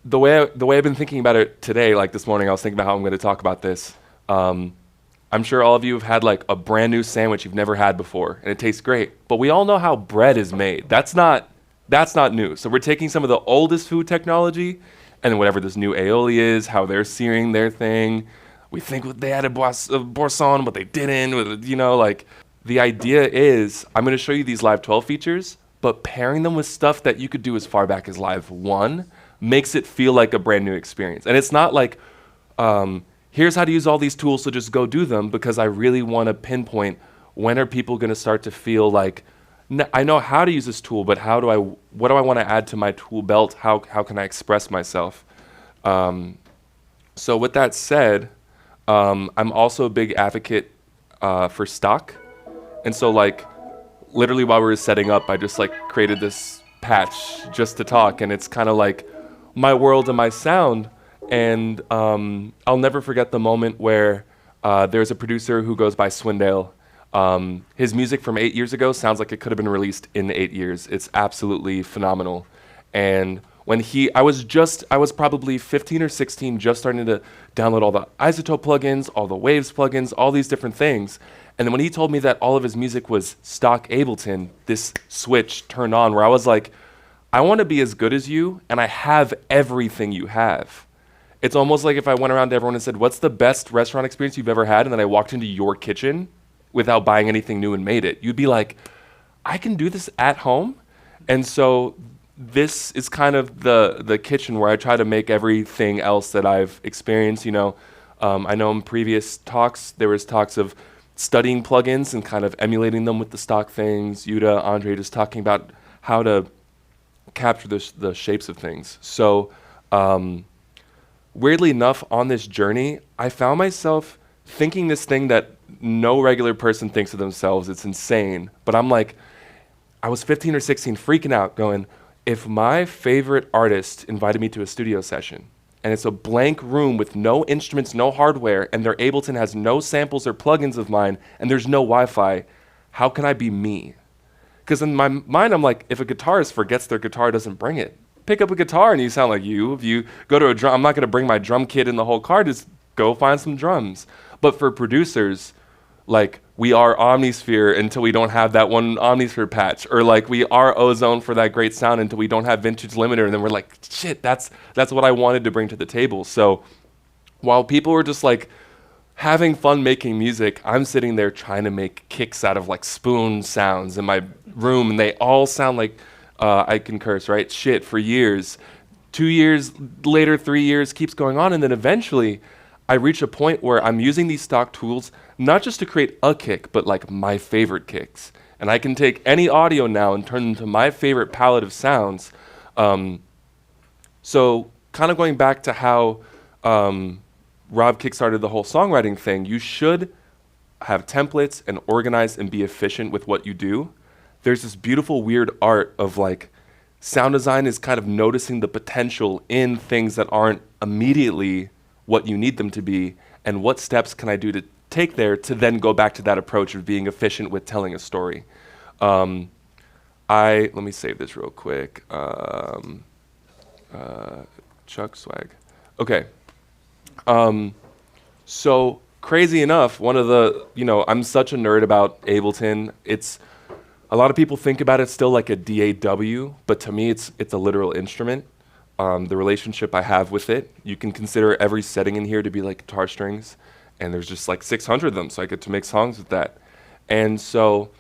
the way I've been thinking about it today, like this morning, I was thinking about how I'm going to talk about this. I'm sure all of you have had like a brand new sandwich you've never had before, and it tastes great. But we all know how bread is made. That's not new. So we're taking some of the oldest food technology, and then whatever this new aioli is, how they're searing their thing. We think they added boursin, but they didn't. Like the idea is, I'm going to show you these Live 12 features, but pairing them with stuff that you could do as far back as Live 1 makes it feel like a brand new experience. And it's not like, here's how to use all these tools, so just go do them, because I really want to pinpoint when are people going to start to feel like, I know how to use this tool, but what do I want to add to my tool belt? How can I express myself? So with that said, I'm also a big advocate for stock. And so like literally while we were setting up, I just like created this patch just to talk, and it's kind of like my world and my sound. And I'll never forget the moment where there's a producer who goes by Swindale. His music from 8 years ago sounds like it could have been released in 8 years. It's absolutely phenomenal. And when I was probably 15 or 16, just starting to download all the Isotope plugins, all the Waves plugins, all these different things. And then when he told me that all of his music was stock Ableton, this switch turned on where I was like, I want to be as good as you, and I have everything you have. It's almost like if I went around to everyone and said, what's the best restaurant experience you've ever had? And then I walked into your kitchen without buying anything new and made it. You'd be like, I can do this at home. And so this is kind of the kitchen where I try to make everything else that I've experienced. I know in previous talks, there was talks of studying plugins and kind of emulating them with the stock things. Yuta, Andre just talking about how to capture the shapes of things. So weirdly enough, on this journey, I found myself thinking this thing that no regular person thinks of themselves. It's insane. But I'm like, I was 15 or 16 freaking out going, if my favorite artist invited me to a studio session and it's a blank room with no instruments, no hardware, and their Ableton has no samples or plugins of mine, and there's no Wi-Fi, how can I be me? Because in my mind, I'm like, if a guitarist forgets their guitar, doesn't bring it. Pick up a guitar and you sound like you. If you go to a drum, I'm not going to bring my drum kit in the whole car, just go find some drums. But for producers, like, we are Omnisphere until we don't have that one Omnisphere patch, or like we are Ozone for that great sound until we don't have Vintage Limiter, and then we're like, shit, that's what I wanted to bring to the table. So while people were just like having fun making music, I'm sitting there trying to make kicks out of like spoon sounds in my room, and they all sound like I can curse, right? Shit for years. 2 years later, 3 years, keeps going on, and then eventually I reach a point where I'm using these stock tools not just to create a kick, but like my favorite kicks. And I can take any audio now and turn it into my favorite palette of sounds. So kind of going back to how Rob kickstarted the whole songwriting thing, you should have templates and organize and be efficient with what you do. There's this beautiful, weird art of like, sound design is kind of noticing the potential in things that aren't immediately what you need them to be, and what steps can I do to take there to then go back to that approach of being efficient with telling a story. Let me save this real quick. Chuck swag. Okay. So crazy enough, one of the, I'm such a nerd about Ableton. A lot of people think about it still like a DAW, but to me it's a literal instrument. The relationship I have with it, you can consider every setting in here to be like guitar strings, and there's just like 600 of them, so I get to make songs with that. And so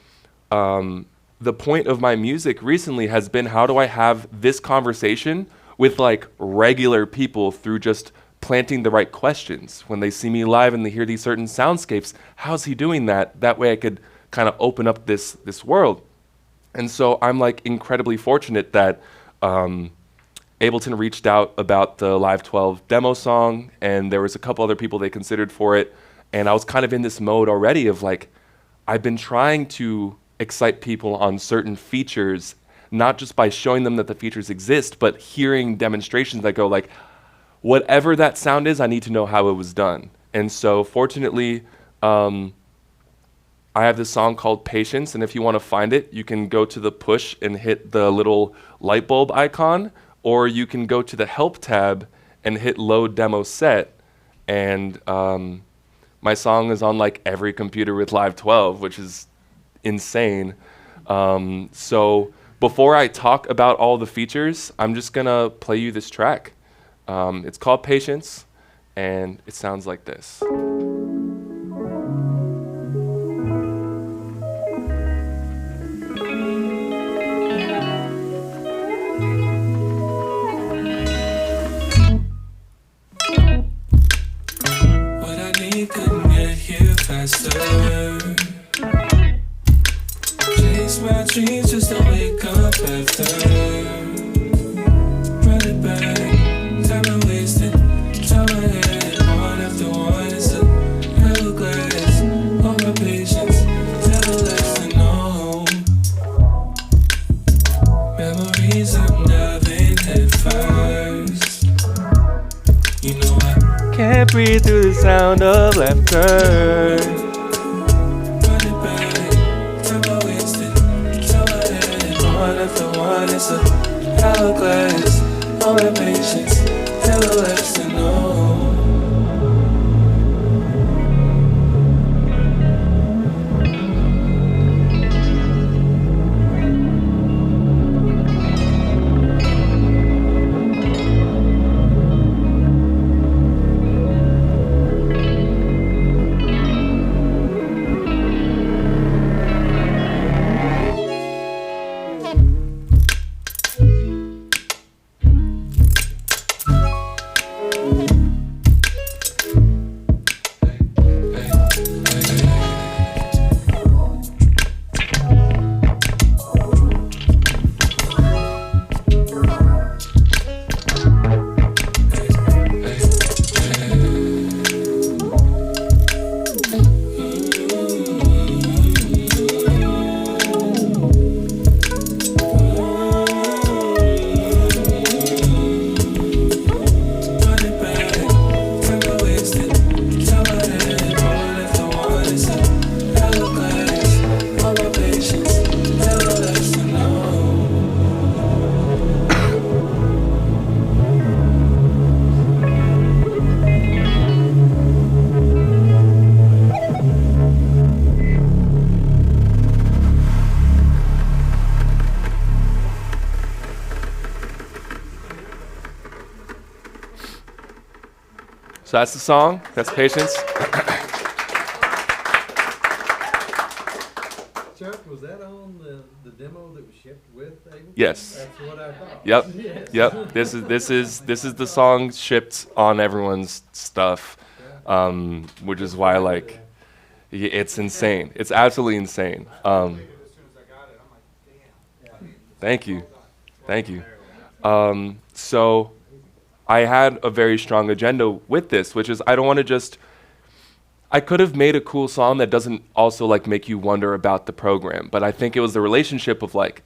the point of my music recently has been, how do I have this conversation with like regular people through just planting the right questions? When they see me live and they hear these certain soundscapes, how's he doing that? That way I could kind of open up this world. And so I'm like incredibly fortunate that Ableton reached out about the Live 12 demo song, and there was a couple other people they considered for it. And I was kind of in this mode already of like, I've been trying to excite people on certain features, not just by showing them that the features exist, but hearing demonstrations that go like, whatever that sound is, I need to know how it was done. And so fortunately, I have this song called Patience, and if you want to find it, you can go to the push and hit the little light bulb icon. or you can go to the Help tab and hit Load Demo Set, and my song is on like every computer with Live 12, which is insane. So before I talk about all the features, I'm just gonna play you this track. It's called Patience, and it sounds like this. What I need couldn't get here faster. Chase my dreams just to wake up after. Run it back, time I wasted, time I had, one after one is a hourglass. All my patience, never lasting, no. Memories I'm diving head first. You know I Can't breathe through the sound of laughter. One after one, it's a hourglass. All my patience, never lasting, no. So that's the song. That's Patience. Chuck, was that on the demo that was shipped with Ableton? Yes. That's what I thought. Yep. Yes. Yep. This is the song shipped on everyone's stuff, which is why like it's insane. It's absolutely insane. Thank you. Thank you. So I had a very strong agenda with this, which is I don't want to just, I could have made a cool song that doesn't also like make you wonder about the program, but I think it was the relationship of like,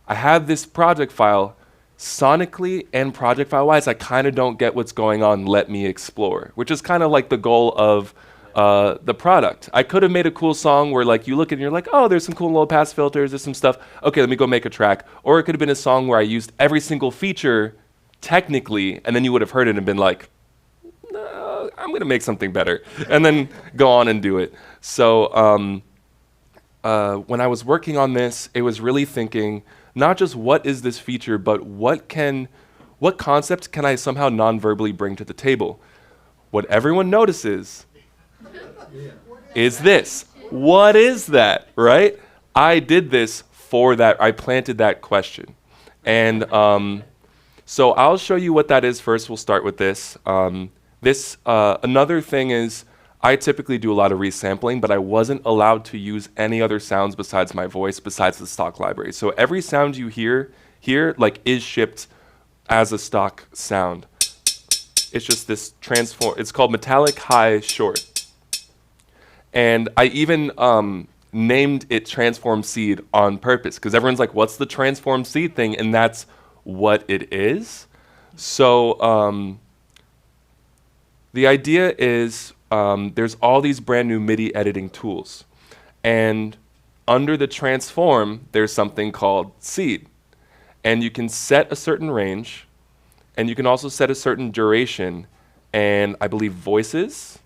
I have this project file, sonically and project file wise, I kind of don't get what's going on, let me explore, which is kind of like the goal of the product. I could have made a cool song where like you look at it and you're like, oh, there's some cool low pass filters, there's some stuff, okay, let me go make a track. Or it could have been a song where I used every single feature technically, and then you would have heard it and been like, no, I'm gonna make something better, and then go on and do it. So when I was working on this, it was really thinking not just what is this feature, but what concept can I somehow non-verbally bring to the table? What everyone notices is this. What is that, right? I did this for that. I planted that question. And so I'll show you what that is first. We'll start with this. Another thing is I typically do a lot of resampling, but I wasn't allowed to use any other sounds besides my voice, besides the stock library. So every sound you hear here like is shipped as a stock sound. It's just this transform, it's called metallic high short. And I even named it transform seed on purpose because everyone's like, what's the transform seed thing? And that's what it is. So the idea is there's all these brand new MIDI editing tools. And under the transform, there's something called seed. And you can set a certain range and you can also set a certain duration, and I believe voices.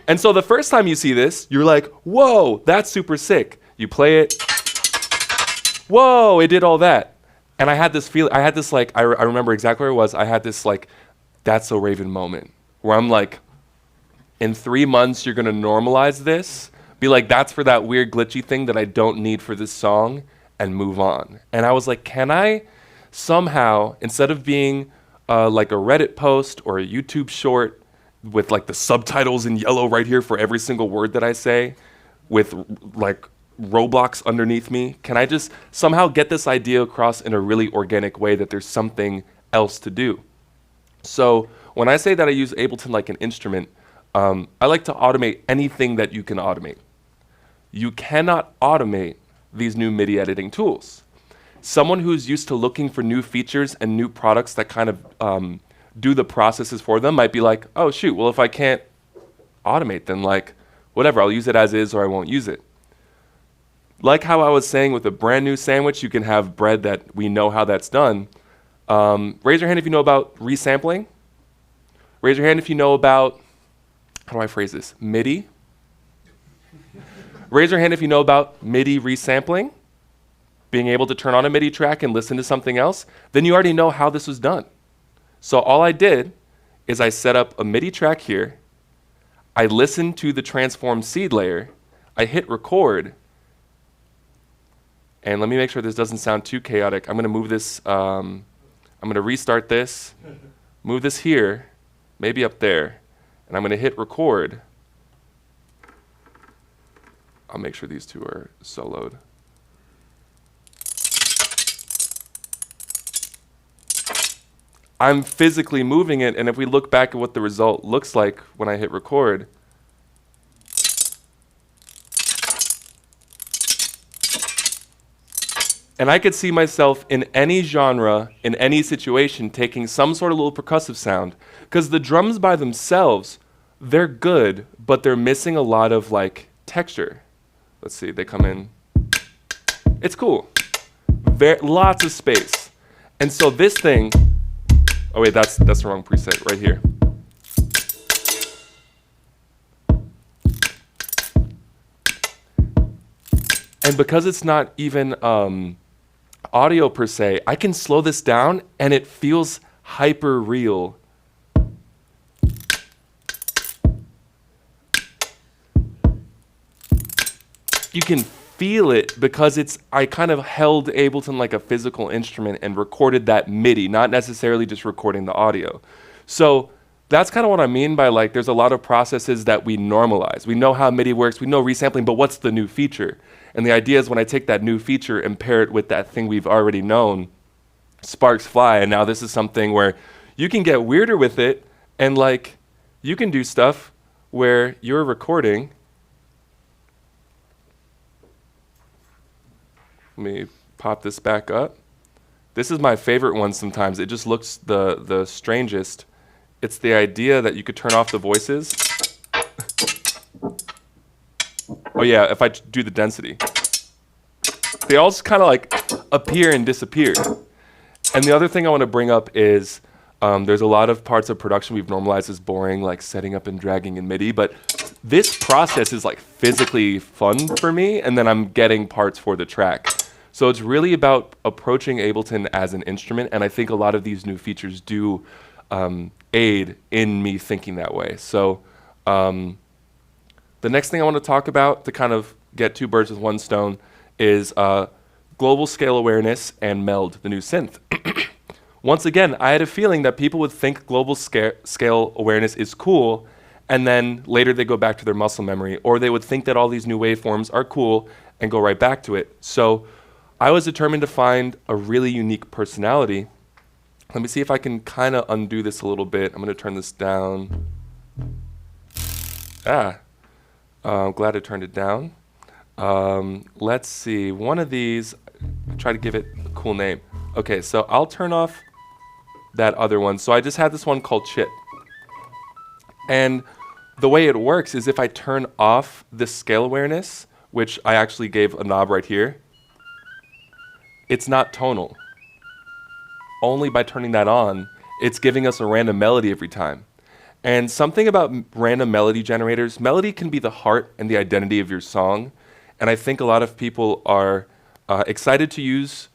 And so the first time you see this, you're like, whoa, that's super sick. You play it, whoa, it did all that. And I had this feeling, I remember exactly where it was. I had this like, that's so Raven moment where I'm like, in 3 months, you're gonna normalize this, be like, that's for that weird glitchy thing that I don't need for this song, and move on. And I was like, can I somehow, instead of being like a Reddit post or a YouTube short with like the subtitles in yellow right here for every single word that I say, with like Roblox underneath me, can I just somehow get this idea across in a really organic way that there's something else to do? So when I say that I use Ableton like an instrument, I like to automate anything that you can automate. You cannot automate these new MIDI editing tools. Someone who's used to looking for new features and new products that kind of do the processes for them might be like, oh shoot, well if I can't automate, then like, whatever, I'll use it as is or I won't use it. Like how I was saying with a brand new sandwich, you can have bread that we know how that's done. Raise your hand if you know about resampling. Raise your hand if you know about, how do I phrase this, MIDI. Raise your hand if you know about MIDI resampling, being able to turn on a MIDI track and listen to something else. Then you already know how this was done. So all I did is I set up a MIDI track here, I listened to the transform seed layer, I hit record, and let me make sure this doesn't sound too chaotic. I'm gonna move this, I'm gonna restart this, move this here, maybe up there, and I'm gonna hit record. I'll make sure these two are soloed. I'm physically moving it, and if we look back at what the result looks like when I hit record, and I could see myself in any genre, in any situation, taking some sort of little percussive sound, because the drums by themselves, they're good, but they're missing a lot of like texture. Let's see, they come in. It's cool. Lots of space. And so this thing, oh wait, that's the wrong preset right here. And because it's not even audio per se, I can slow this down and it feels hyper real. You can feel it because I kind of held Ableton like a physical instrument and recorded that MIDI, not necessarily just recording the audio. So that's kind of what I mean by like, there's a lot of processes that we normalize. We know how MIDI works, we know resampling, but what's the new feature? And the idea is when I take that new feature and pair it with that thing we've already known, sparks fly. And now this is something where you can get weirder with it, and like, you can do stuff where you're recording. Let me pop this back up. This is my favorite one sometimes. It just looks the strangest. It's the idea that you could turn off the voices. Oh yeah, if I do the density. They all just kind of like appear and disappear. And the other thing I want to bring up is there's a lot of parts of production we've normalized as boring, like setting up and dragging in MIDI, but this process is like physically fun for me, and then I'm getting parts for the track. So it's really about approaching Ableton as an instrument, and I think a lot of these new features do aid in me thinking that way. So the next thing I want to talk about to kind of get two birds with one stone is global scale awareness and Meld, the new synth. Once again, I had a feeling that people would think global scale awareness is cool, and then later they go back to their muscle memory, or they would think that all these new waveforms are cool and go right back to it. So I was determined to find a really unique personality. Let me see if I can kind of undo this a little bit. I'm going to turn this down. I'm glad I turned it down. Let's see, one of these, try to give it a cool name. Okay, so I'll turn off that other one. So I just had this one called Chip. And the way it works is if I turn off this scale awareness, which I actually gave a knob right here, it's not tonal. only by turning that on, it's giving us a random melody every time. And something about random melody generators, melody can be the heart and the identity of your song. And I think a lot of people are excited to use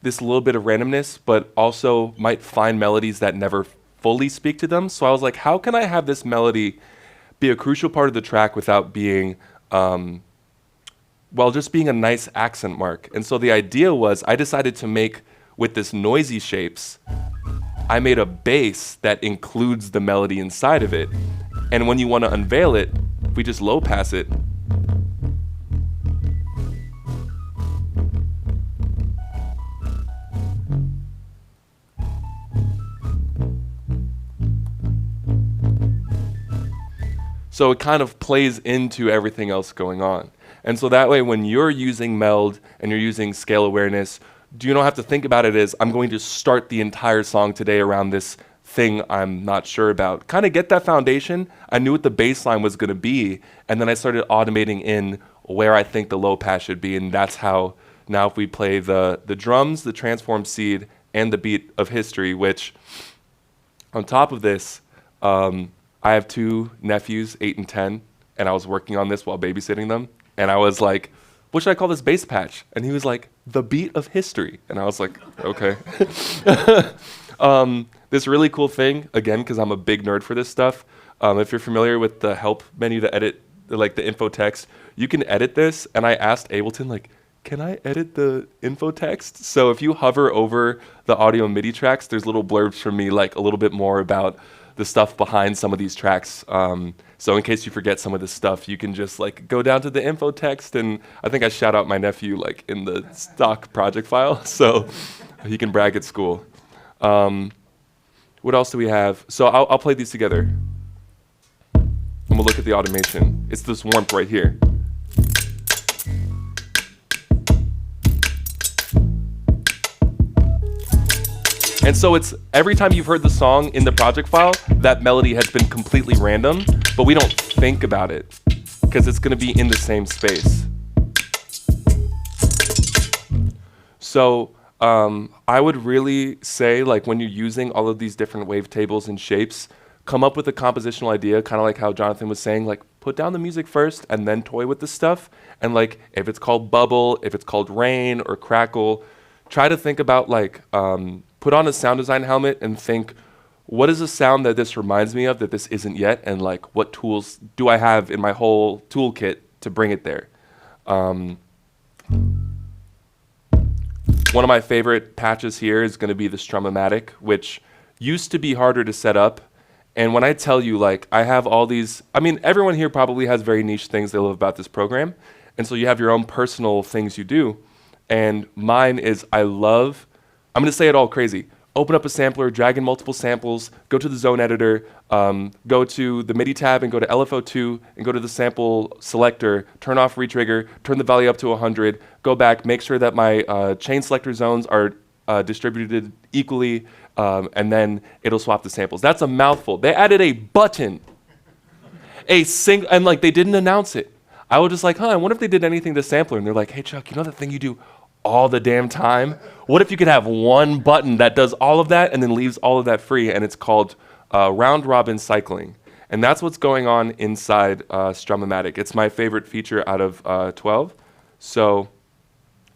this little bit of randomness, but also might find melodies that never fully speak to them. So I was like, how can I have this melody be a crucial part of the track without being, just being a nice accent mark? And so the idea was I decided to make, with this noisy shapes, I made a bass that includes the melody inside of it. And when you want to unveil it, if we just low pass it, so it kind of plays into everything else going on. And so that way, when you're using meld and you're using scale awareness, you don't have to think about it as, I'm going to start the entire song today around this thing I'm not sure about. Kind of get that foundation. I knew what the bass line was going to be, and then I started automating in where I think the low pass should be, and that's how now if we play the drums, the transform seed, and the beat of history, which on top of this, I have 2 nephews, 8 and 10, and I was working on this while babysitting them. And I was like, what should I call this bass patch? And he was like, the beat of history. And I was like, okay. This really cool thing, again, because I'm a big nerd for this stuff. If you're familiar with the help menu to edit like the info text, you can edit this. And I asked Ableton, like, can I edit the info text? So if you hover over the audio and MIDI tracks, there's little blurbs from me, like a little bit more about the stuff behind some of these tracks. So in case you forget some of this stuff, you can just like go down to the info text, and I think I shout out my nephew like in the stock project file, so he can brag at school. What else do we have? So I'll play these together, and we'll look at the automation. It's this warmth right here. And so it's every time you've heard the song in the project file, that melody has been completely random, but we don't think about it because it's going to be in the same space. So I would really say, like, when you're using all of these different wavetables and shapes, come up with a compositional idea, kind of like how Jonathan was saying, like, put down the music first and then toy with the stuff. And like, if it's called bubble, if it's called rain or crackle, try to think about like, put on a sound design helmet and think, what is a sound that this reminds me of that this isn't yet? And like, what tools do I have in my whole toolkit to bring it there? One of my favorite patches here is gonna be the Strum-o-matic, which used to be harder to set up. And when I tell you, like, I have all these, I mean, everyone here probably has very niche things they love about this program. And so you have your own personal things you do. And mine is, I'm gonna say it all crazy. Open up a sampler, drag in multiple samples, go to the zone editor, go to the MIDI tab and go to LFO2 and go to the sample selector, turn off retrigger, turn the value up to 100, go back, make sure that my chain selector zones are distributed equally, and then it'll swap the samples. That's a mouthful. They added a button, and like they didn't announce it. I was just like, I wonder if they did anything to sampler. And they're like, hey Chuck, you know that thing you do all the damn time? What if you could have one button that does all of that and then leaves all of that free? And it's called round robin cycling. And that's what's going on inside Strum-o-matic. It's my favorite feature out of 12. So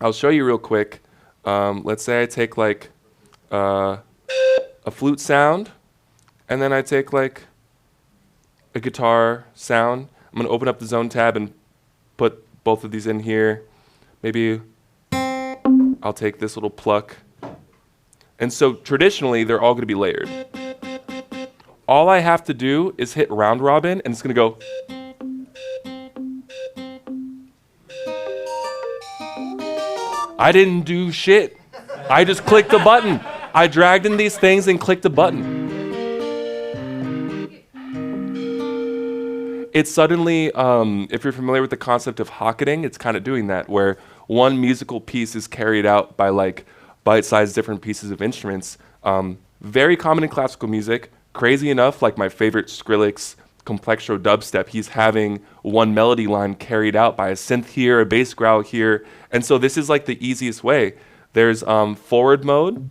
I'll show you real quick. Let's say I take like a flute sound, and then I take like a guitar sound. I'm gonna open up the zone tab and put both of these in here. Maybe I'll take this little pluck. And so traditionally, they're all gonna be layered. All I have to do is hit round robin, and it's gonna go. I didn't do shit. I just clicked the button. I dragged in these things and clicked the button. It's suddenly, if you're familiar with the concept of hocketing, it's kind of doing that, where one musical piece is carried out by like bite-sized different pieces of instruments. Very common in classical music. Crazy enough, like my favorite Skrillex complextro dubstep, he's having one melody line carried out by a synth here, a bass growl here. And so this is like the easiest way. There's forward mode.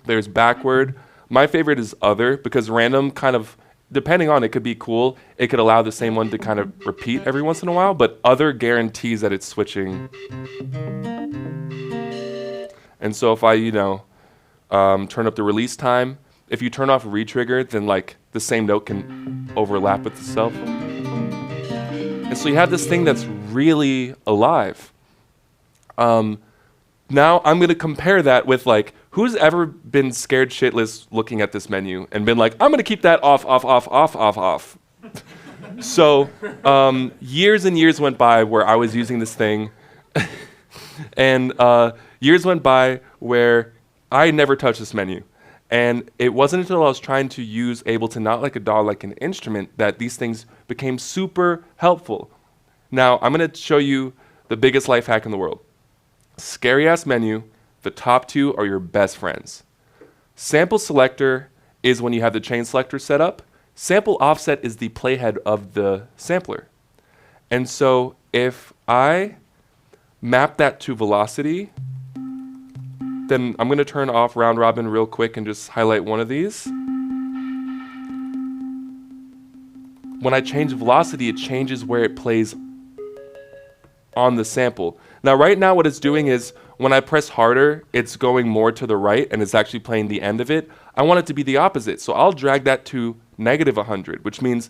There's backward. My favorite is other, because random kind of, depending on it, could be cool. It could allow the same one to kind of repeat every once in a while, but other guarantees that it's switching. And so if I, turn up the release time, if you turn off re-trigger, then like the same note can overlap with itself. And so you have this thing that's really alive. Now I'm going to compare that with like, who's ever been scared shitless looking at this menu and been like, I'm going to keep that off, off, off, off, off, off. So years and years went by where I was using this thing. And years went by where I never touched this menu. And it wasn't until I was trying to use Ableton not like a DAW, like an instrument, that these things became super helpful. Now, I'm going to show you the biggest life hack in the world. Scary ass menu, the top two are your best friends. Sample selector is when you have the chain selector set up. Sample offset is the playhead of the sampler. And so if I map that to velocity, then I'm going to turn off round robin real quick and just highlight one of these. When I change velocity, it changes where it plays on the sample. Now right now what it's doing is when I press harder, it's going more to the right and it's actually playing the end of it. I want it to be the opposite. So I'll drag that to -100, which means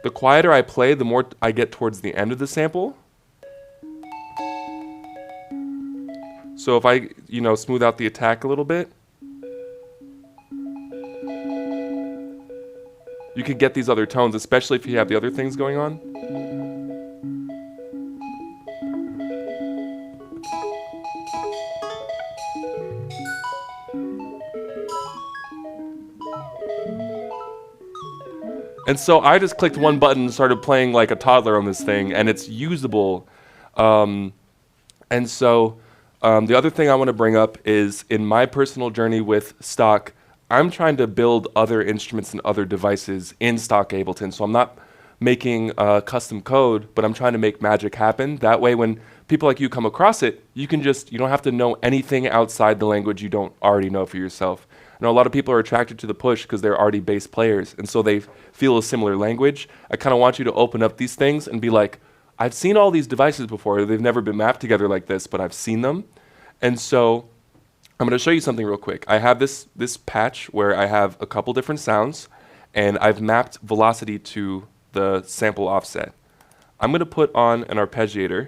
the quieter I play, the more I get towards the end of the sample. So if I, smooth out the attack a little bit, you could get these other tones, especially if you have the other things going on. And so I just clicked one button and started playing like a toddler on this thing, and it's usable. And so the other thing I want to bring up is in my personal journey with stock, I'm trying to build other instruments and other devices in stock Ableton. So I'm not making custom code, but I'm trying to make magic happen. That way when people like you come across it, you don't have to know anything outside the language you don't already know for yourself. I know a lot of people are attracted to the push because they're already bass players, and so they feel a similar language. I kind of want you to open up these things and be like, I've seen all these devices before. They've never been mapped together like this, but I've seen them. And so I'm going to show you something real quick. I have this patch where I have a couple different sounds, and I've mapped velocity to the sample offset. I'm going to put on an arpeggiator.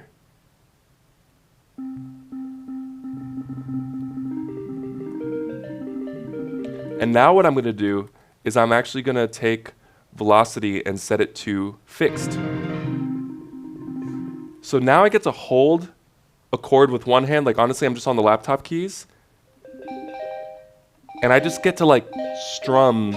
And now what I'm going to do is I'm actually going to take velocity and set it to fixed. So now I get to hold a chord with one hand. Like honestly, I'm just on the laptop keys. And I just get to like strum.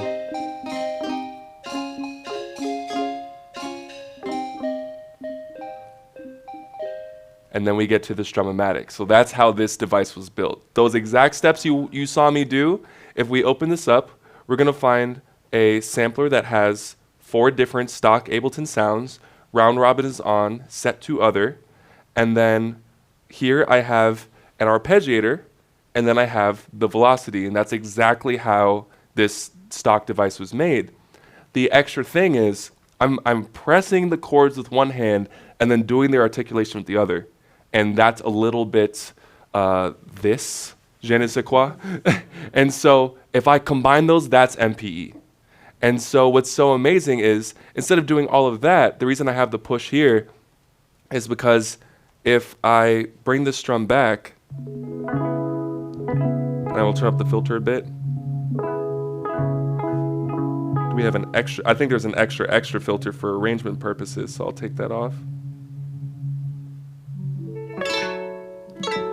And then we get to the Strum-o-matic. So that's how this device was built. Those exact steps you saw me do, if we open this up, we're going to find a sampler that has 4 different stock Ableton sounds. Round robin is on, set to other. And then here I have an arpeggiator, and then I have the velocity. And that's exactly how this stock device was made. The extra thing is I'm pressing the chords with one hand and then doing the articulation with the other. And that's a little bit this, je ne sais quoi. And so if I combine those, that's MPE. And so what's so amazing is instead of doing all of that, the reason I have the push here is because if I bring the strum back, and I will turn up the filter a bit. Do we have an extra? I think there's an extra filter for arrangement purposes, so I'll take that off.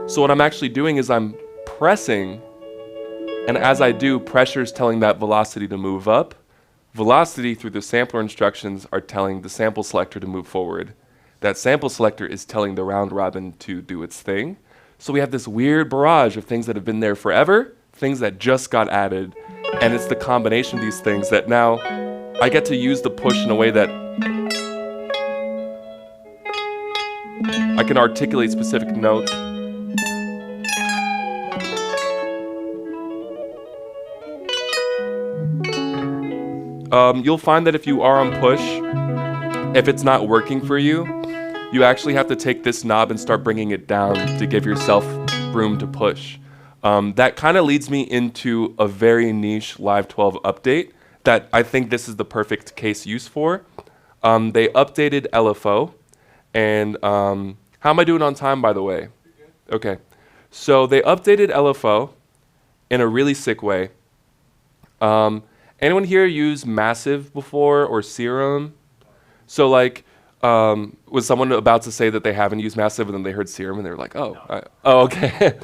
So what I'm actually doing is I'm pressing, and as I do, pressure is telling that velocity to move up. Velocity through the sampler instructions are telling the sample selector to move forward. That sample selector is telling the round robin to do its thing. So we have this weird barrage of things that have been there forever, things that just got added, and it's the combination of these things that now I get to use the push in a way that I can articulate specific notes. You'll find that if you are on push, if it's not working for you, you actually have to take this knob and start bringing it down to give yourself room to push. That kind of leads me into a very niche Live 12 update that I think this is the perfect case use for. They updated LFO, and how am I doing on time, by the way? Okay, so they updated LFO in a really sick way. Anyone here use Massive before or Serum? So like, was someone about to say that they haven't used Massive and then they heard Serum and they were like, oh, okay.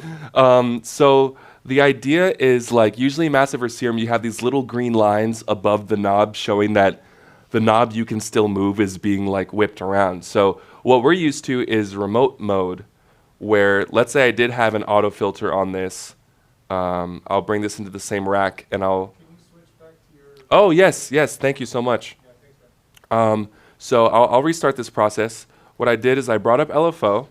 So the idea is like usually Massive or Serum, you have these little green lines above the knob showing that the knob you can still move is being like whipped around. So what we're used to is remote mode, where let's say I did have an auto filter on this. I'll bring this into the same rack and I'll. Can you switch back to your? Oh yes, thank you so much. Yeah, thanks, man. So I'll restart this process. What I did is I brought up LFO,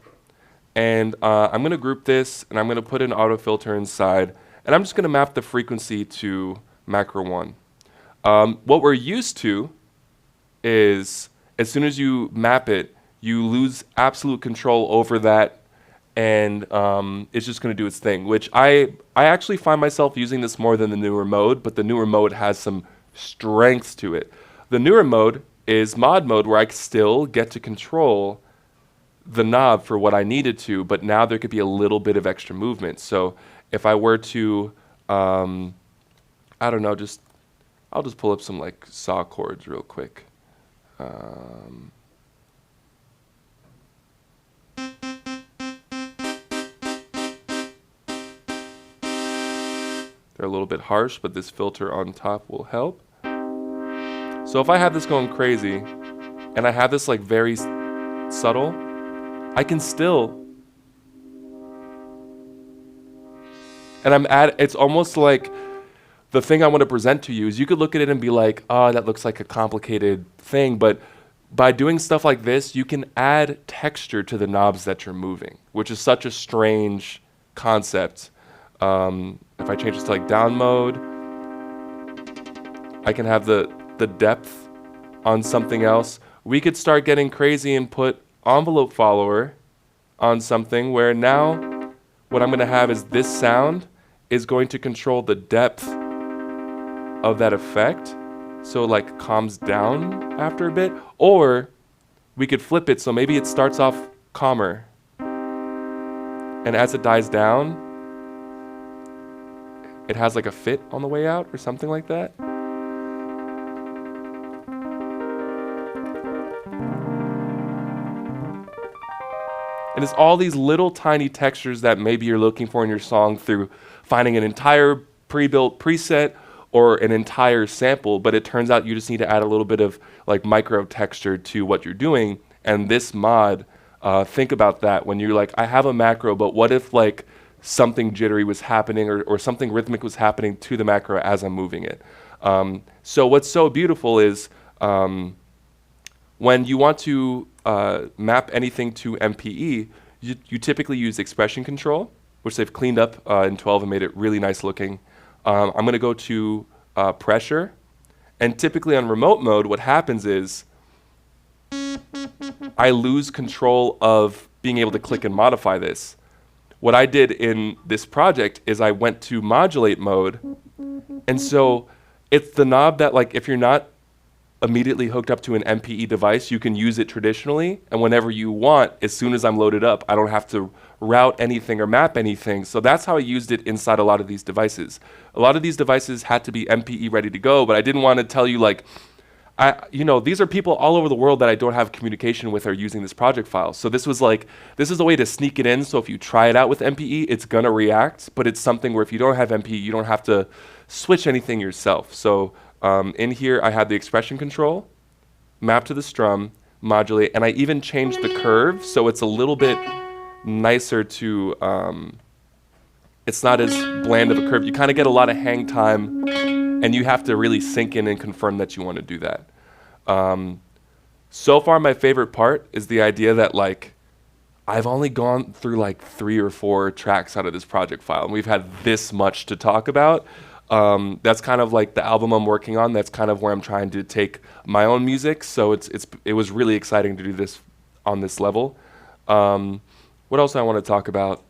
and I'm going to group this, and I'm going to put an auto filter inside, and I'm just going to map the frequency to macro 1. What we're used to is as soon as you map it, you lose absolute control over that, and it's just going to do its thing, which I actually find myself using this more than the newer mode, but the newer mode has some strengths to it. The newer mode is mod mode, where I still get to control the knob for what I needed to, but now there could be a little bit of extra movement. So if I were to, I don't know, I'll just pull up some like saw chords real quick. They're a little bit harsh, but this filter on top will help. So if I have this going crazy, and I have this like very subtle, I can still, and it's almost like the thing I want to present to you is you could look at it and be like, oh, that looks like a complicated thing, but by doing stuff like this, you can add texture to the knobs that you're moving, which is such a strange concept. If I change this to like down mode, I can have the depth on something else. We could start getting crazy and put envelope follower on something where now what I'm going to have is this sound is going to control the depth of that effect, so it like calms down after a bit. Or we could flip it, so maybe it starts off calmer, and as it dies down, it has like a fit on the way out or something like that. And it's all these little tiny textures that maybe you're looking for in your song through finding an entire pre-built preset or an entire sample, but it turns out you just need to add a little bit of like micro texture to what you're doing. And this mod, think about that when you're like, I have a macro, but what if like something jittery was happening or something rhythmic was happening to the macro as I'm moving it. So what's so beautiful is when you want to map anything to MPE, you typically use expression control, which they've cleaned up in 12 and made it really nice looking. I'm going to go to pressure, and typically on remote mode, what happens is I lose control of being able to click and modify this. What I did in this project is I went to modulate mode, and so it's the knob that, like, if you're not immediately hooked up to an MPE device, you can use it traditionally, and whenever you want, as soon as I'm loaded up, I don't have to route anything or map anything. So that's how I used it inside a lot of these devices. A lot of these devices had to be MPE ready to go, but I didn't want to tell you, like, these are people all over the world that I don't have communication with are using this project file. So this was like, this is a way to sneak it in, so if you try it out with MPE, it's gonna react, but it's something where if you don't have MPE, you don't have to switch anything yourself. So in here, I had the expression control, map to the strum, modulate, and I even changed the curve, so it's a little bit nicer to, it's not as bland of a curve. You kind of get a lot of hang time, and you have to really sink in and confirm that you want to do that. So far, my favorite part is the idea that, like, I've only gone through like 3 or 4 tracks out of this project file, and we've had this much to talk about. That's kind of like the album I'm working on. That's kind of where I'm trying to take my own music. So it was really exciting to do this on this level. What else I want to talk about?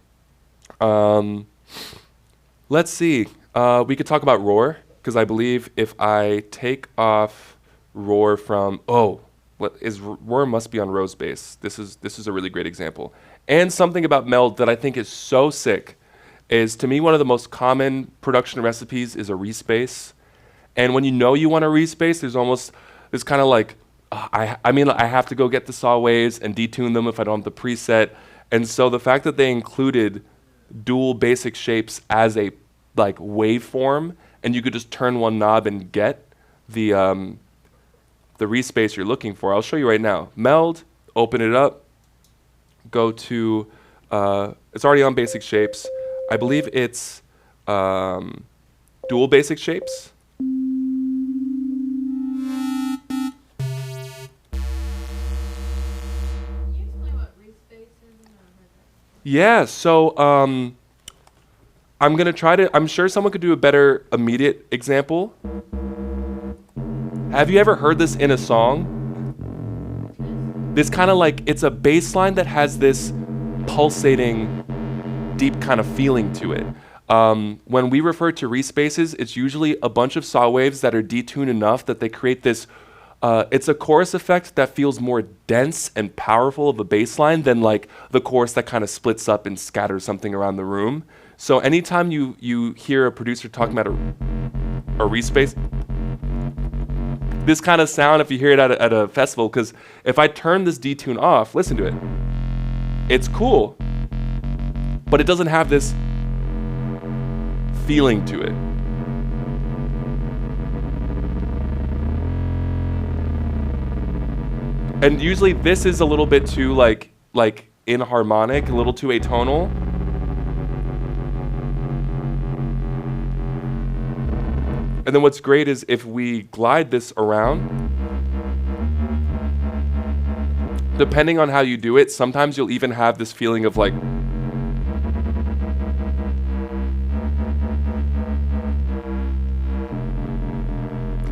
Let's see. We could talk about Roar, because I believe if I take off Roar from Roar must be on Rose bass. This is a really great example. And something about Meld that I think is so sick is, to me, one of the most common production recipes is a respace. And when you know you want a respace, there's kind of like, I have to go get the saw waves and detune them if I don't have the preset. And so the fact that they included dual basic shapes as a like waveform, and you could just turn one knob and get the respace you're looking for. I'll show you right now. Meld, open it up, go to, it's already on basic shapes. I believe it's dual basic shapes. Yeah, so I'm gonna try to, I'm sure someone could do a better immediate example. Have you ever heard this in a song? This kind of like, it's a bass line that has this pulsating, deep kind of feeling to it. When we refer to respaces, it's usually a bunch of saw waves that are detuned enough that they create this, it's a chorus effect that feels more dense and powerful of a bass line than like the chorus that kind of splits up and scatters something around the room. So anytime you hear a producer talking about a respace, this kind of sound, if you hear it at a festival, because if I turn this detune off, listen to it. It's cool, but it doesn't have this feeling to it. And usually this is a little bit too like inharmonic, a little too atonal. And then what's great is if we glide this around, depending on how you do it, sometimes you'll even have this feeling of like,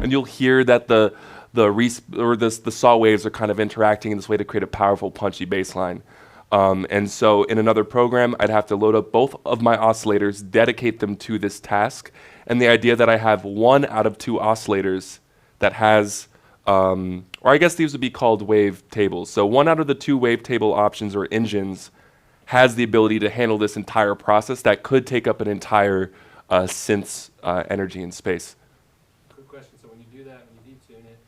and you'll hear that the saw waves are kind of interacting in this way to create a powerful, punchy bass line. And so in another program, I'd have to load up both of my oscillators, dedicate them to this task. And the idea that I have 1 out of 2 oscillators that has, or I guess these would be called wave tables. So 1 out of the 2 wavetable options or engines has the ability to handle this entire process that could take up an entire synth's energy and space. Quick question. So when you do that, when you detune it,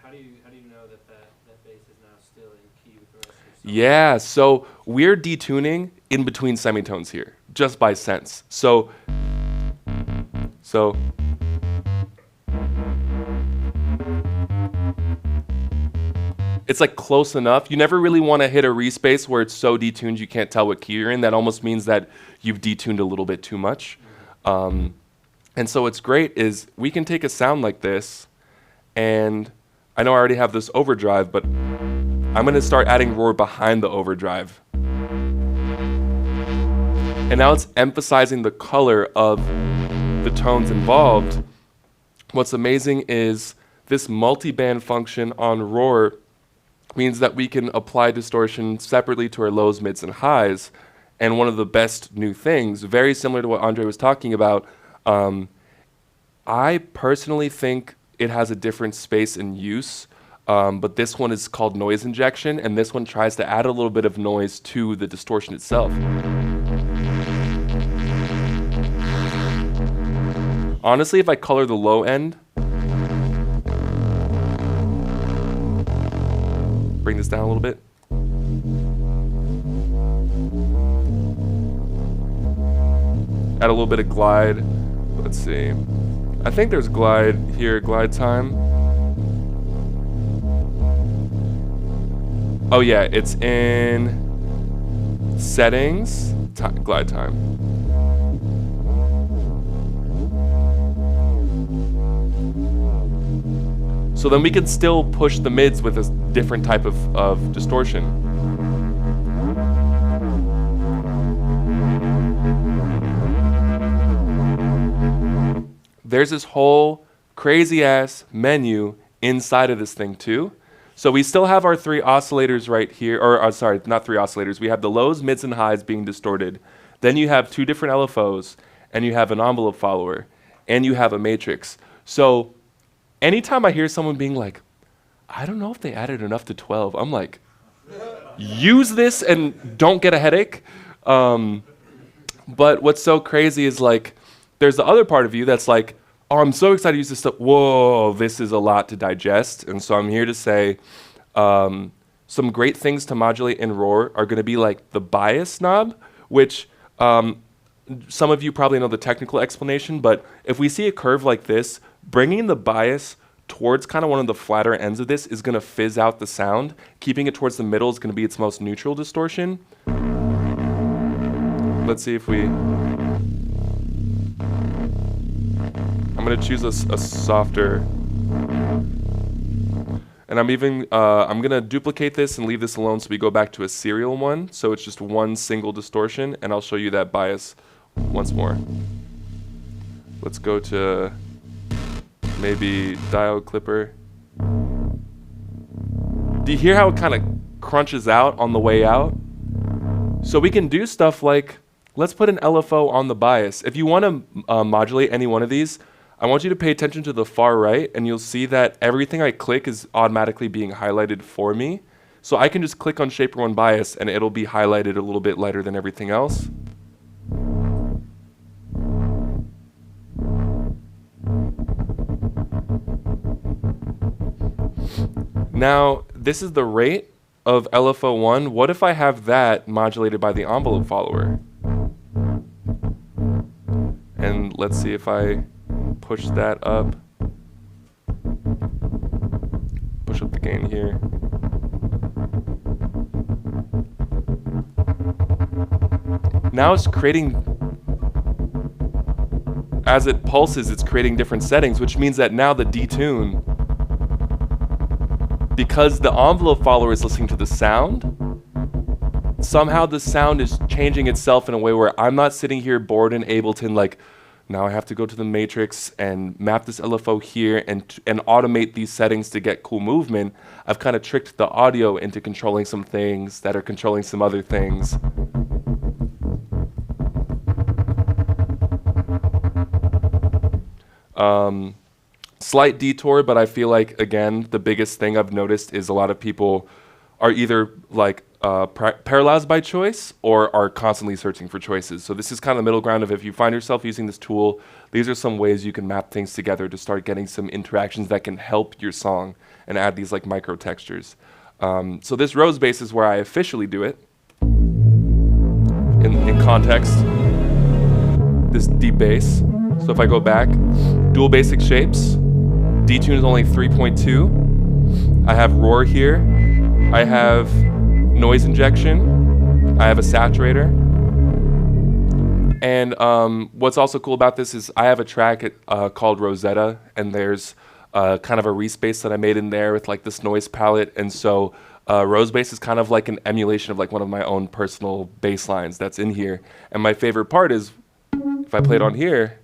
how do you know that bass is now still in key with the rest of the song? Yeah, so we're detuning in between semitones here, just by sense. So it's like close enough. You never really want to hit a respace where it's so detuned you can't tell what key you're in. That almost means that you've detuned a little bit too much. And so what's great is we can take a sound like this, and I know I already have this overdrive, but I'm going to start adding Roar behind the overdrive. And now it's emphasizing the color of the tones involved. What's amazing is this multi-band function on Roar means that we can apply distortion separately to our lows, mids, and highs. And one of the best new things, very similar to what Andre was talking about, I personally think it has a different space and use, but this one is called noise injection, and this one tries to add a little bit of noise to the distortion itself. Honestly, if I color the low end, bring this down a little bit. Add a little bit of glide. Let's see. I think there's glide here, glide time. Oh yeah, it's in settings, glide time. So then we could still push the mids with a different type of distortion. there's this whole crazy ass menu inside of this thing too. So we still have our 3 oscillators right here, or sorry, not 3 oscillators. We have the lows, mids, and highs being distorted. Then you have 2 different LFOs, and you have an envelope follower, and you have a matrix. So anytime I hear someone being like, I don't know if they added enough to 12, I'm like, use this and don't get a headache. But what's so crazy is like, there's the other part of you that's like, oh, I'm so excited to use this stuff. Whoa, this is a lot to digest. And so I'm here to say some great things to modulate in Roar are going to be like the bias knob, which some of you probably know the technical explanation, but if we see a curve like this, bringing the bias towards kind of one of the flatter ends of this is going to fizz out the sound. Keeping it towards the middle is going to be its most neutral distortion. Let's see if we... I'm going to choose a softer... And I'm even, I'm going to duplicate this and leave this alone so we go back to a serial one. So it's just one single distortion, and I'll show you that bias once more. Let's go to maybe diode clipper. Do you hear how it kind of crunches out on the way out? So we can do stuff like, let's put an LFO on the bias. If you want to modulate any one of these, I want you to pay attention to the far right, and you'll see that everything I click is automatically being highlighted for me. So I can just click on Shaper 1 bias, and it'll be highlighted a little bit lighter than everything else. Now, this is the rate of LFO1. What if I have that modulated by the envelope follower? And let's see if I push that up. Push up the gain here. Now it's creating, as it pulses, it's creating different settings, which means that now the detune, because the envelope follower is listening to the sound, somehow the sound is changing itself in a way where I'm not sitting here bored in Ableton like, now I have to go to the matrix and map this LFO here and automate these settings to get cool movement. I've kind of tricked the audio into controlling some things that are controlling some other things. Slight detour, but I feel like, again, the biggest thing I've noticed is a lot of people are either like paralyzed by choice or are constantly searching for choices. So this is kind of the middle ground of, if you find yourself using this tool, these are some ways you can map things together to start getting some interactions that can help your song and add these like micro textures. So this rose bass is where I officially do it in context. This deep bass. So if I go back, dual basic shapes, detune is only 3.2. I have Roar here. I have noise injection. I have a saturator. And what's also cool about this is I have a track called Rosetta, and there's kind of a respace that I made in there with like this noise palette. And so Rose Bass is kind of like an emulation of like one of my own personal bass lines that's in here. And my favorite part is if I play it on here,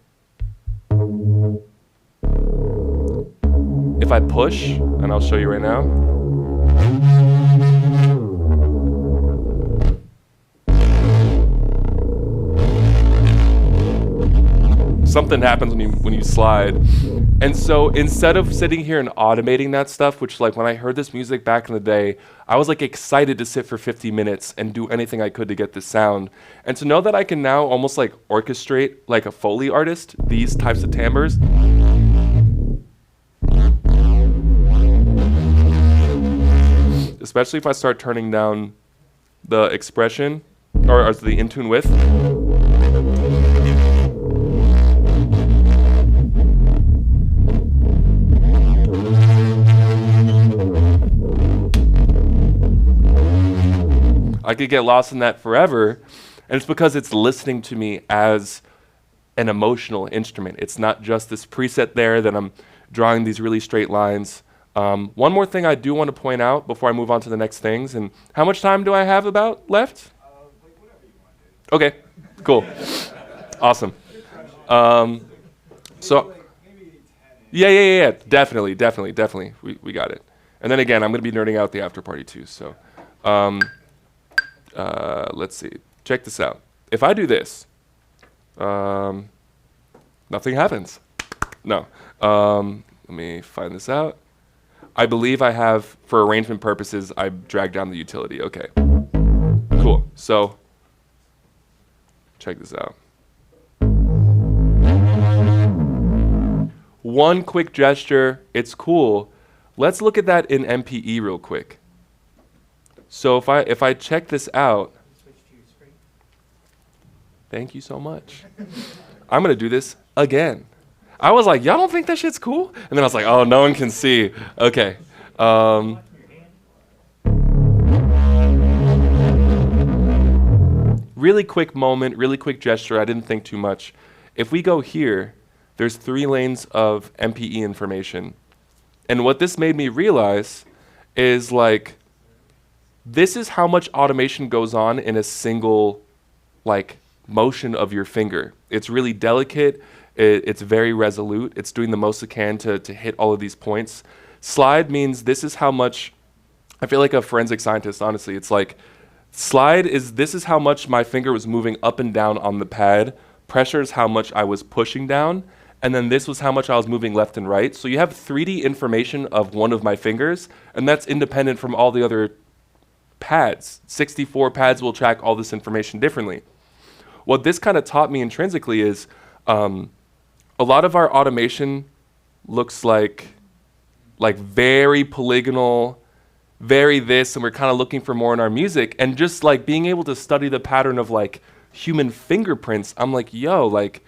if I push, and I'll show you right now. Something happens when you slide. And so instead of sitting here and automating that stuff, which like when I heard this music back in the day, I was like excited to sit for 50 minutes and do anything I could to get this sound. And to know that I can now almost like orchestrate like a Foley artist, these types of timbres. Especially if I start turning down the expression or the in-tune width. I could get lost in that forever, and it's because it's listening to me as an emotional instrument. It's not just this preset there that I'm drawing these really straight lines. One more thing I do want to point out before I move on to the next things, and how much time do I have about left? Like whatever you want to do. Okay, cool, awesome. So Yeah. Definitely. We got it. And then again, I'm going to be nerding out the after party too. So, let's see. Check this out. If I do this, nothing happens. No. Let me find this out. I believe I have, for arrangement purposes, I dragged down the utility. Okay. Cool. So, check this out. One quick gesture, it's cool. Let's look at that in MPE real quick. So if I check this out, thank you so much. I'm gonna do this again. I was like, y'all don't think that shit's cool? And then I was like, oh, no one can see. Okay. Really quick moment, really quick gesture. I didn't think too much. If we go here, there's 3 lanes of MPE information. And what this made me realize is like, this is how much automation goes on in a single like motion of your finger. It's really delicate. It's very resolute. It's doing the most it can to hit all of these points. Slide means this is how much, I feel like a forensic scientist, honestly. It's like, slide is, this is how much my finger was moving up and down on the pad. Pressure is how much I was pushing down. And then this was how much I was moving left and right. So you have 3D information of one of my fingers, and that's independent from all the other pads. 64 pads will track all this information differently. What this kind of taught me intrinsically is a lot of our automation looks like very polygonal, very this, and we're kind of looking for more in our music. And just like being able to study the pattern of like human fingerprints, I'm like, yo, like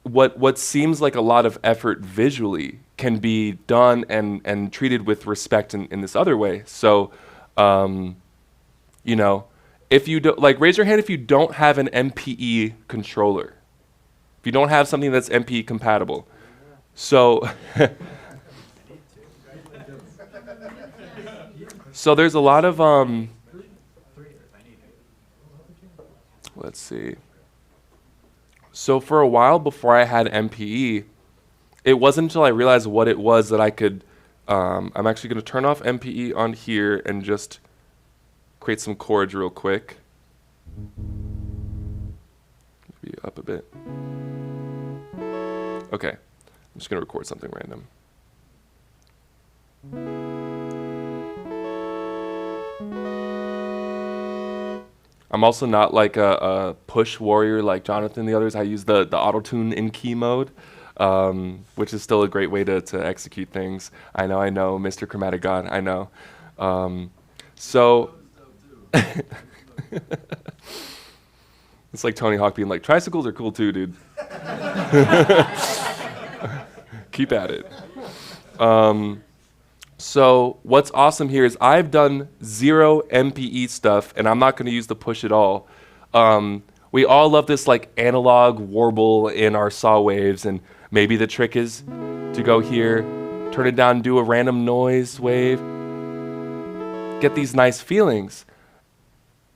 what seems like a lot of effort visually can be done and treated with respect in this other way. So, you know, if you don't, like, raise your hand if you don't have an MPE controller. If you don't have something that's MPE compatible. So, so there's a lot of, let's see. So for a while before I had MPE, it wasn't until I realized what it was that I could, I'm actually going to turn off MPE on here and just create some chords real quick. Maybe up a bit. Okay, I'm just going to record something random. I'm also not like a push warrior like Jonathan and the others. I use the auto-tune in key mode, which is still a great way to execute things. I know, Mr. Chromatic God, I know. So, it's like Tony Hawk being like, tricycles are cool too, dude. Keep at it. So what's awesome here is I've done 0 MPE stuff, and I'm not going to use the push at all. We all love this like analog warble in our saw waves, and maybe the trick is to go here, turn it down, do a random noise wave, get these nice feelings.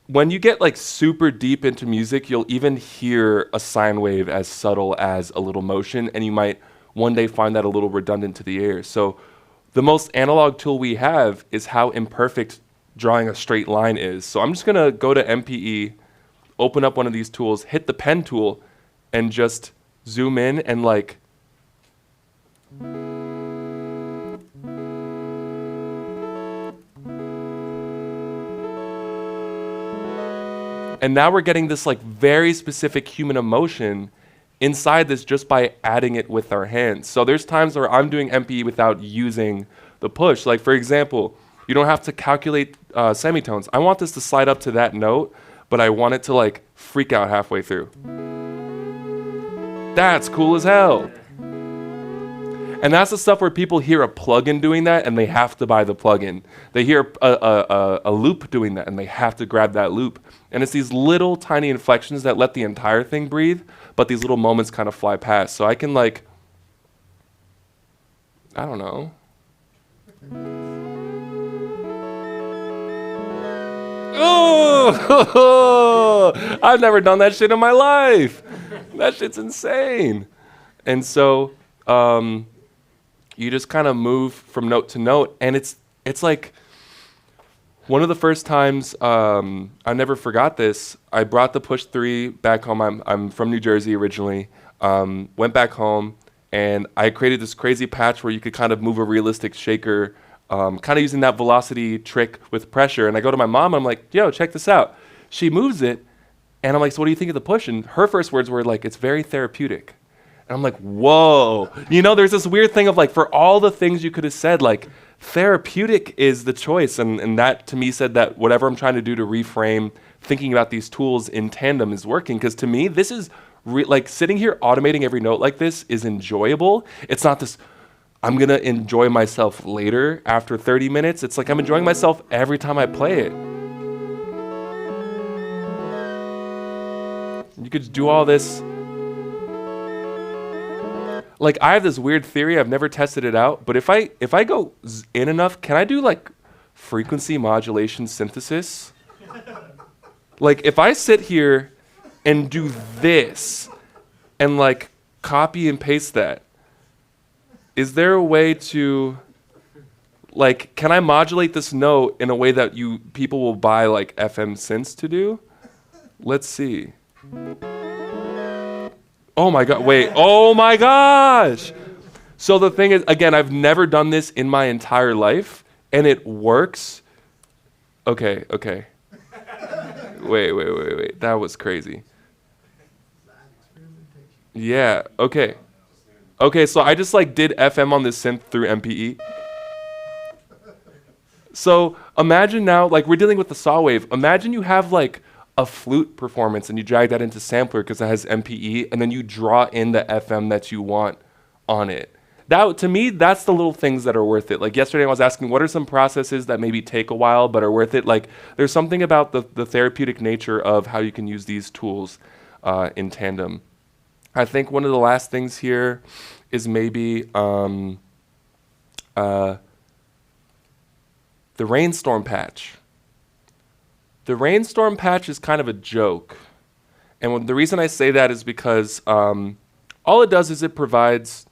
When you get like super deep into music, you'll even hear a sine wave as subtle as a little motion, and you might one day find that a little redundant to the ear. So the most analog tool we have is how imperfect drawing a straight line is. So I'm just going to go to MPE, open up one of these tools, hit the pen tool, and just zoom in and like and now we're getting this like very specific human emotion inside this just by adding it with our hands. So there's times where I'm doing MPE without using the push. Like for example, you don't have to calculate semitones. I want this to slide up to that note, but I want it to like freak out halfway through. That's cool as hell. And that's the stuff where people hear a plugin doing that and they have to buy the plugin. They hear a loop doing that and they have to grab that loop. And it's these little tiny inflections that let the entire thing breathe, but these little moments kind of fly past. So I can like, I don't know. Oh, I've never done that shit in my life. That shit's insane. And so you just kind of move from note to note, and it's like one of the first times I never forgot this. I brought the Push 3 back home. I'm from New Jersey originally. Went back home, and I created this crazy patch where you could kind of move a realistic shaker, kind of using that velocity trick with pressure. And I go to my mom, and I'm like, yo, check this out. She moves it, and I'm like, so what do you think of the push? And her first words were like, it's very therapeutic. And I'm like, whoa. You know, there's this weird thing of like, for all the things you could have said, like, therapeutic is the choice. And that to me said that whatever I'm trying to do to reframe thinking about these tools in tandem is working. Because to me, this is like sitting here automating every note like this is enjoyable. It's not this, I'm going to enjoy myself later after 30 minutes. It's like I'm enjoying myself every time I play it. You could do all this. Like, I have this weird theory. I've never tested it out, but if I go in enough, can I do like frequency modulation synthesis? Like, if I sit here and do this and like copy and paste that, is there a way to, like, can I modulate this note in a way that people will buy like FM synths to do? Let's see. Oh my god, wait, oh my gosh! So the thing is, again, I've never done this in my entire life, and it works. Okay. Wait, that was crazy. Yeah, okay. Okay, so I just like did FM on this synth through MPE. So imagine now, like, we're dealing with the saw wave. Imagine you have like a flute performance and you drag that into sampler because it has MPE, and then you draw in the FM that you want on it. That, to me, that's the little things that are worth it. Like yesterday I was asking, what are some processes that maybe take a while but are worth it? Like, there's something about the therapeutic nature of how you can use these tools in tandem. I think one of the last things here is maybe the rainstorm patch. The rainstorm patch is kind of a joke. And the reason I say that is because all it does is it provides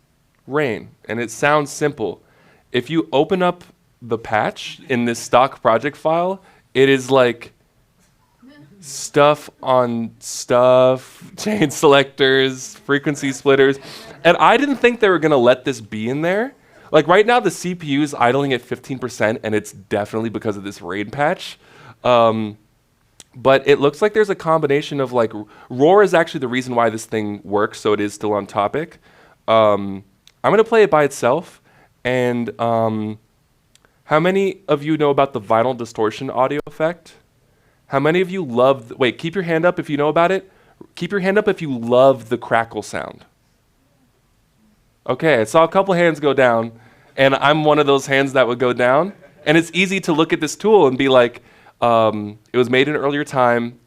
rain, and it sounds simple. If you open up the patch in this stock project file, it is like stuff on stuff, chain selectors, frequency splitters. And I didn't think they were going to let this be in there. Like right now, the CPU is idling at 15%, and it's definitely because of this rain patch. But it looks like there's a combination of like, Roar is actually the reason why this thing works, so it is still on topic. I'm going to play it by itself. And how many of you know about the vinyl distortion audio effect? How many of you love, wait, keep your hand up if you know about it. Keep your hand up if you love the crackle sound. Okay, I saw a couple hands go down, and I'm one of those hands that would go down. And it's easy to look at this tool and be like, it was made in an earlier time.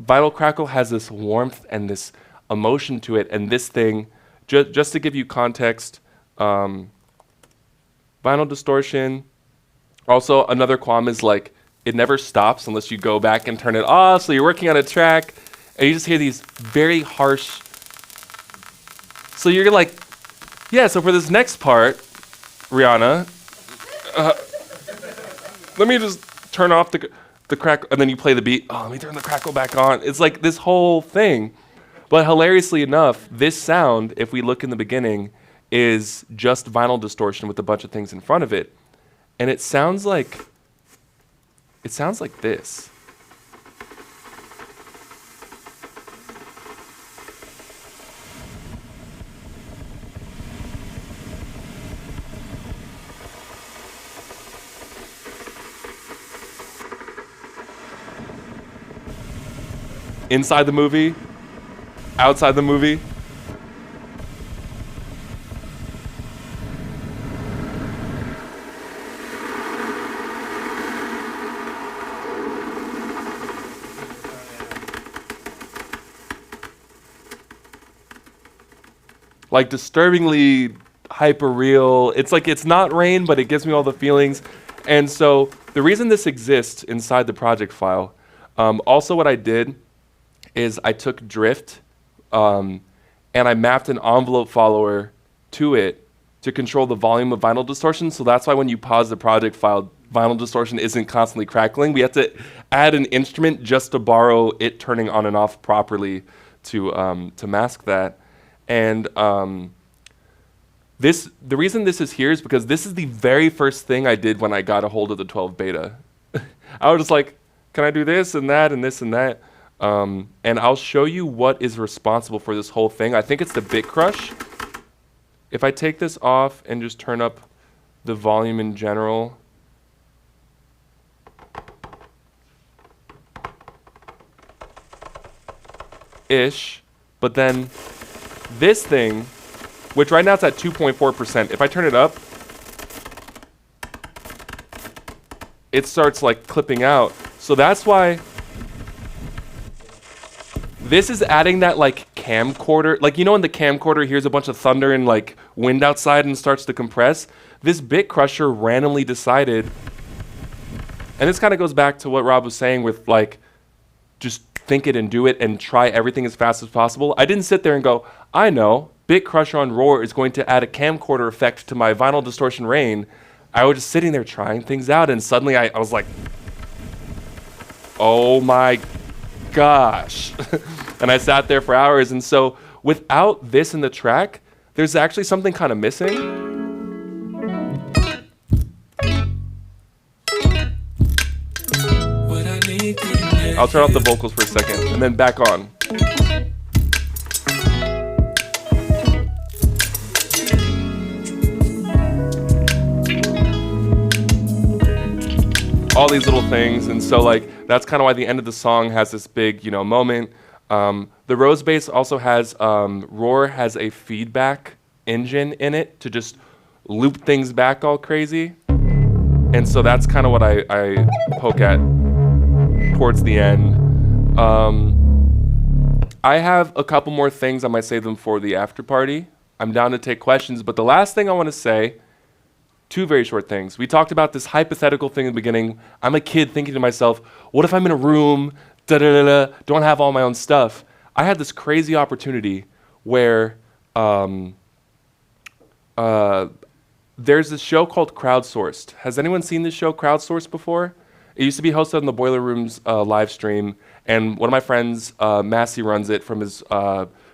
Vinyl crackle has this warmth and this emotion to it, and this thing, just to give you context, vinyl distortion. Also, another qualm is like, it never stops unless you go back and turn it off. So you're working on a track, and you just hear these very harsh. So you're like, yeah, so for this next part, Rihanna, let me just turn off the crackle, and then you play the beat. Oh, let me turn the crackle back on. It's like this whole thing. But hilariously enough, this sound, if we look in the beginning, is just vinyl distortion with a bunch of things in front of it. And it sounds like this. Inside the movie, outside the movie. Like disturbingly hyper real. It's like, it's not rain, but it gives me all the feelings. And so the reason this exists inside the project file, also what I did is I took drift and I mapped an envelope follower to it to control the volume of vinyl distortion. So that's why when you pause the project file, vinyl distortion isn't constantly crackling. We have to add an instrument just to borrow it turning on and off properly to mask that. And the reason this is here is because this is the very first thing I did when I got a hold of the 12 beta. I was just like, can I do this and that and this and that? And I'll show you what is responsible for this whole thing. I think it's the bit crush. If I take this off and just turn up the volume in general, but then this thing, which right now it's at 2.4%, if I turn it up, it starts like clipping out. So that's why this is adding that like camcorder, like you know when the camcorder hears a bunch of thunder and like wind outside and starts to compress, this bit crusher randomly decided, and this kind of goes back to what Rob was saying with like, just think it and do it and try everything as fast as possible. I didn't sit there and go, I know, bit crusher on Roar is going to add a camcorder effect to my vinyl distortion rain. I was just sitting there trying things out, and suddenly I was like, oh my gosh. And I sat there for hours, and so without this in the track, there's actually something kind of missing. I'll turn off the vocals for a second and then back on. All these little things, and so like that's kind of why the end of the song has this big, you know, moment. The Rose bass also has Roar has a feedback engine in it to just loop things back all crazy, and so that's kind of what I poke at towards the end. I have a couple more things. I might save them for the after party. I'm down to take questions, but the last thing I want to say, two very short things. We talked about this hypothetical thing in the beginning. I'm a kid thinking to myself, what if I'm in a room, don't have all my own stuff? I had this crazy opportunity where there's this show called Crowdsourced. Has anyone seen this show Crowdsourced before? It used to be hosted on the Boiler Rooms live stream, and one of my friends, Massey, runs it from his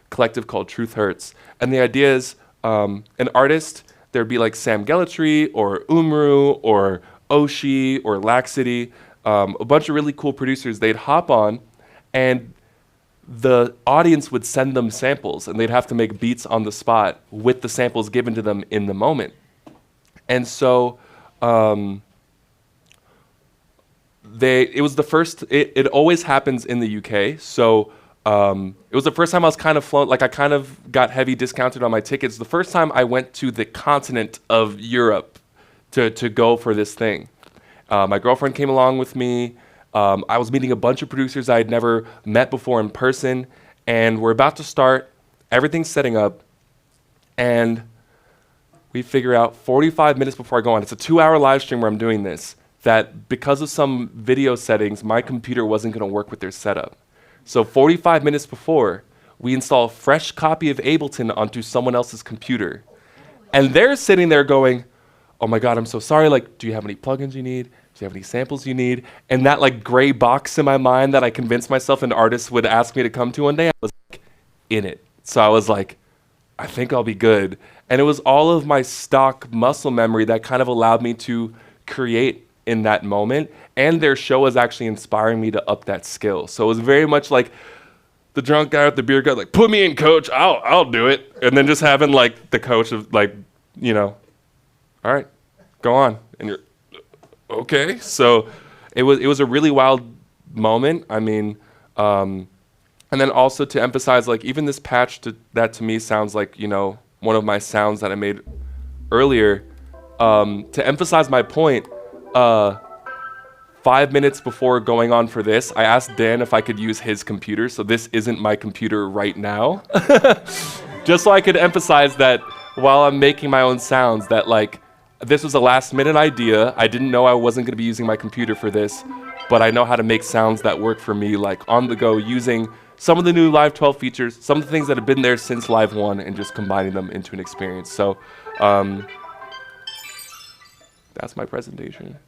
collective called Truth Hurts. And the idea is an artist, there'd be like Sam Gellatry or Umru or Oshi or Laxity, a bunch of really cool producers. They'd hop on, and the audience would send them samples, and they'd have to make beats on the spot with the samples given to them in the moment. And so it was the first, it always happens in the UK. So it was the first time I was kind of flown, like I kind of got heavy discounted on my tickets. The first time I went to the continent of Europe to go for this thing. My girlfriend came along with me. I was meeting a bunch of producers I had never met before in person, and we're about to start. Everything's setting up, and we figure out 45 minutes before I go on, it's a 2-hour live stream where I'm doing this, that because of some video settings, my computer wasn't going to work with their setup. So 45 minutes before, we install a fresh copy of Ableton onto someone else's computer. And they're sitting there going, oh my God, I'm so sorry. Like, do you have any plugins you need? Do you have any samples you need? And that like gray box in my mind that I convinced myself an artist would ask me to come to one day, I was like, in it. So I was like, I think I'll be good. And it was all of my stock muscle memory that kind of allowed me to create in that moment. And their show was actually inspiring me to up that skill. So it was very much like the drunk guy with the beer gut, like, put me in, coach, I'll do it. And then just having like the coach of like, you know, all right, go on. And you're, okay. So it was a really wild moment. I mean, and then also to emphasize, like, even this patch that to me sounds like, you know, one of my sounds that I made earlier, to emphasize my point, 5 minutes before going on for this, I asked Dan if I could use his computer, so this isn't my computer right now. Just so I could emphasize that while I'm making my own sounds, that like, this was a last minute idea. I didn't know I wasn't gonna be using my computer for this, but I know how to make sounds that work for me, like on the go, using some of the new Live 12 features, some of the things that have been there since Live 1, and just combining them into an experience. So that's my presentation.